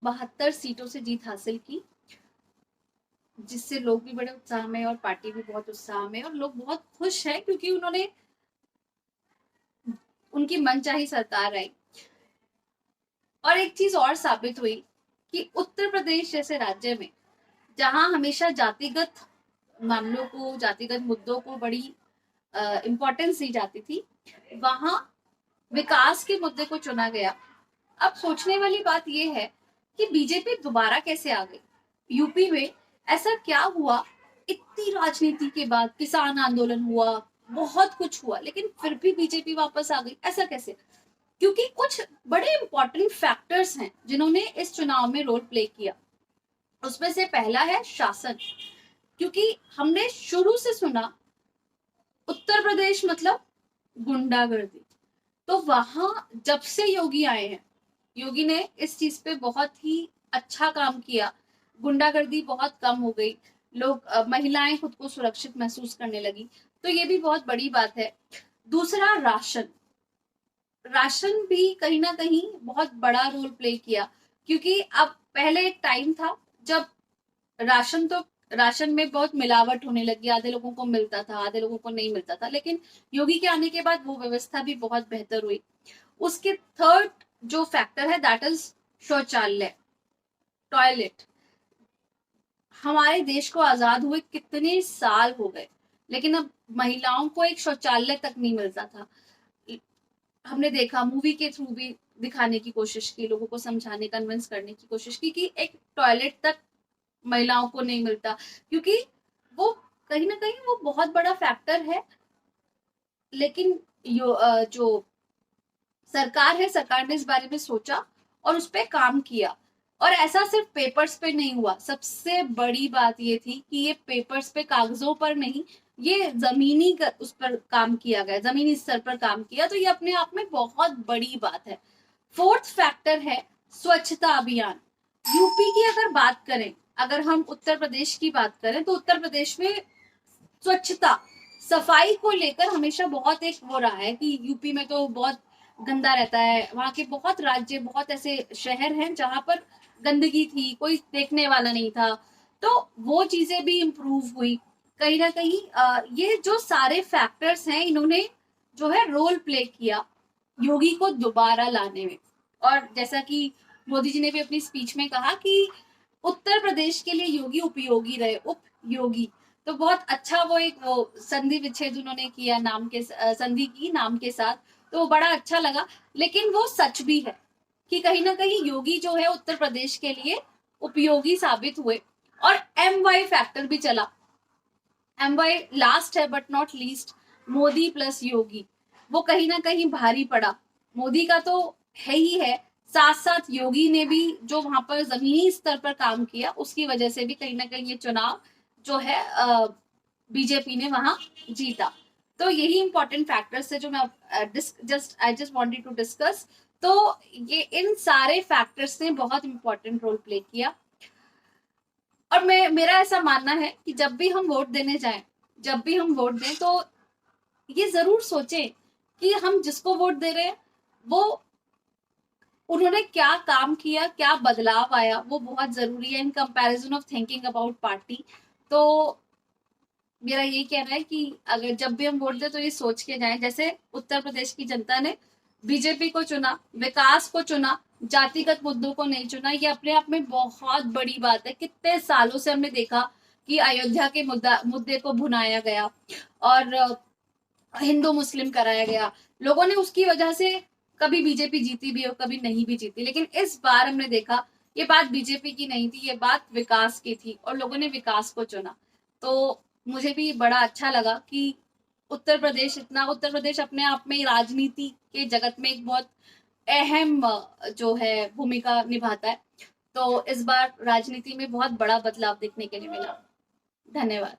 72 सीटों से जीत हासिल की, जिससे लोग भी बड़े उत्साह में और पार्टी भी बहुत उत्साह में, और लोग बहुत खुश हैं क्योंकि उन्होंने उनकी मनचाही सरकार आई। और एक चीज और साबित हुई कि उत्तर प्रदेश जैसे राज्य में, जहां हमेशा जातिगत मामलों को, जातिगत मुद्दों को बड़ी इम्पोर्टेंस दी जाती थी, वहां विकास के मुद्दे को चुना गया। अब सोचने वाली बात यह है कि बीजेपी दोबारा कैसे आ गई यूपी में? ऐसा क्या हुआ? इतनी राजनीति के बाद किसान आंदोलन हुआ, बहुत कुछ हुआ, लेकिन फिर भी बीजेपी वापस आ गई, ऐसा कैसे? क्योंकि कुछ बड़े इंपॉर्टेंट फैक्टर्स हैं जिन्होंने इस चुनाव में रोल प्ले किया। उसमें से पहला है शासन, क्योंकि हमने शुरू से सुना उत्तर प्रदेश मतलब गुंडागर्दी। तो वहां जब से योगी आए हैं, योगी ने इस चीज पे बहुत ही अच्छा काम किया, गुंडागर्दी बहुत कम हो गई, लोग महिलाएं खुद को सुरक्षित महसूस करने लगी, तो ये भी बहुत बड़ी बात है। दूसरा, राशन। राशन भी कहीं ना कहीं बहुत बड़ा रोल प्ले किया, क्योंकि अब पहले एक टाइम था जब राशन में बहुत मिलावट होने लगी, आधे लोगों को मिलता था, आधे लोगों को नहीं मिलता था, लेकिन योगी के आने के बाद वो व्यवस्था भी बहुत बेहतर हुई। उसके थर्ड जो फैक्टर है दैट इज शौचालय, टॉयलेट। हमारे देश को आजाद हुए कितने साल हो गए, लेकिन अब महिलाओं को एक शौचालय तक नहीं मिलता था। हमने देखा, मूवी के थ्रू भी दिखाने की कोशिश की, लोगों को समझाने, कन्विंस करने की कोशिश की कि एक टॉयलेट तक महिलाओं को नहीं मिलता, क्योंकि वो कहीं ना कहीं वो बहुत बड़ा फैक्टर है। लेकिन जो सरकार है, सरकार ने इस बारे में सोचा और उस पर काम किया। और ऐसा सिर्फ पेपर्स पे नहीं हुआ, सबसे बड़ी बात ये थी कि ये पेपर्स पे, कागजों पर नहीं, ये उस पर काम किया गया, जमीनी स्तर पर काम किया, तो ये अपने आप में बहुत बड़ी बात है। फोर्थ फैक्टर है स्वच्छता अभियान। यूपी की अगर बात करें, अगर हम उत्तर प्रदेश की बात करें, तो उत्तर प्रदेश में स्वच्छता, सफाई को लेकर हमेशा बहुत एक वो रहा है कि यूपी में तो बहुत गंदा रहता है, वहां के बहुत राज्य, बहुत ऐसे शहर हैं जहां पर गंदगी थी, कोई देखने वाला नहीं था, तो वो चीजें भी इम्प्रूव हुई कहीं ना कहीं। ये जो सारे फैक्टर्स हैं, इन्होंने जो है रोल प्ले किया योगी को दोबारा लाने में। और जैसा कि मोदी जी ने भी अपनी स्पीच में कहा कि उत्तर प्रदेश के लिए योगी उपयोगी रहे, उपयोगी। तो बहुत अच्छा वो एक वो संधि विच्छेद उन्होंने किया नाम के, संधि की नाम के साथ, तो बड़ा अच्छा लगा। लेकिन वो सच भी है कि कहीं ना कहीं योगी जो है उत्तर प्रदेश के लिए उपयोगी साबित हुए। और MY फैक्टर भी चला, MY लास्ट है but not least, Modi plus Yogi, वो कहीं ना कहीं भारी पड़ा। मोदी का तो है ही है, साथ साथ योगी ने भी जो वहां पर जमीनी स्तर पर काम किया, उसकी वजह से भी कहीं ना कहीं ये चुनाव जो है बीजेपी ने वहां जीता। तो यही इंपॉर्टेंट फैक्टर्स है जो मैं I just wanted to discuss. तो ये इन सारे फैक्टर्स ने बहुत इंपॉर्टेंट रोल प्ले किया। और मेरा ऐसा मानना है कि जब भी हम वोट देने जाएं, जब भी हम वोट दें, तो ये जरूर सोचें कि हम जिसको वोट दे रहे हैं वो, उन्होंने क्या काम किया, क्या बदलाव आया, वो बहुत जरूरी है in comparison of thinking about party. तो मेरा ये कहना है कि अगर जब भी हम वोट दें तो ये सोच के जाएं, जैसे उत्तर प्रदेश की जनता ने बीजेपी को चुना, विकास को चुना, जातिगत मुद्दों को नहीं चुना। ये अपने आप में बहुत बड़ी बात है। कितने सालों से हमने देखा कि अयोध्या के मुद्दे को भुनाया गया और हिंदू मुस्लिम कराया गया, लोगों ने उसकी वजह से कभी बीजेपी जीती भी और कभी नहीं भी जीती, लेकिन इस बार हमने देखा ये बात बीजेपी की नहीं थी, ये बात विकास की थी और लोगों ने विकास को चुना। तो मुझे भी बड़ा अच्छा लगा कि उत्तर प्रदेश अपने आप में राजनीति के जगत में एक बहुत अहम जो है भूमिका निभाता है। तो इस बार राजनीति में बहुत बड़ा बदलाव देखने के लिए मिला। धन्यवाद।